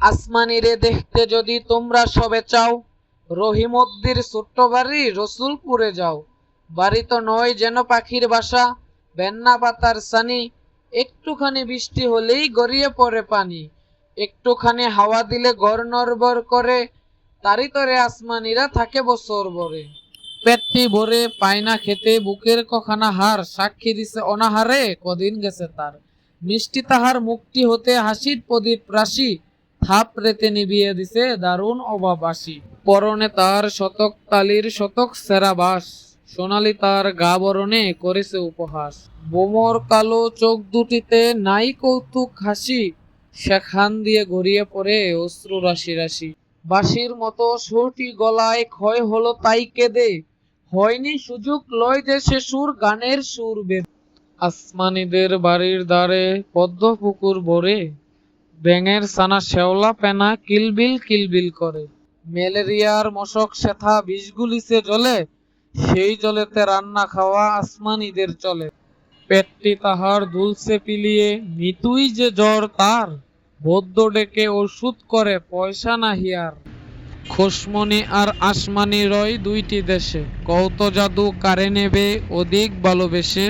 আসমানিরে দেখতে যদি তোমরা সবে চাও, রহিমদ্দির ছোট্ট বাড়ি রসুলপুরে যাও। বাড়ি তো নয় যেন পাখির বাসা, বেন্না পাতার সানি, একটুখানি বৃষ্টি হলেই গড়িয়ে পড়ে পানি, একটুখানি হাওয়া দিলে ঘর নড়বড় করে, তারই তরে আসমানিরা থাকে বছর ভরে। পেটটি ভরে পায় না খেতে, বুকের কখানা হার সাক্ষী দিছে অনাহারে কদিন গেছে তার। মিষ্টি তাহার মুখটি হতে হাসির প্রদীপ রাশি, থাপ রেতে নিবিয়ে দিছে দারুণ অভাব আসি। পরনে তার শতক তালির শতক সেরা বাস, সোনালি তার গা বরণে করেছে উপহাস। বোমর কালো চোখ দুটিতে নাই কৌতুক হাসি, সেখান দিয়ে গড়িয়ে পড়ে অশ্রু রাশি রাশি। বাঁশির মতো সুরটি গলায় ক্ষয় হলো তাই কেঁদে, হয়নি সুযোগ লয় যে সে সুর গানের সুর বেদ। আসমানিদের বাড়ির দ্বারে পদ্ম পুকুর ভরে, ব্যাঙের ছানা শ্যাওলা পেনা কিলবিল কিলবিল করে। ম্যালেরিয়ার মশক সেথা বিষ গুলিছে জলে, সেই জলেতে রান্না খাওয়া আসমানিদের চলে। পেটটি তাহার দুলছে পিলিয়ে, নিতুই যে জ্বর তার, বৈদ্য ডেকে ওষুধ করে পয়সা নাহি আর। খোশমনি আর আসমানি রয় দুইটি দেশে, কৌত জাদু কারে নেবে অধিক ভালোবেসে।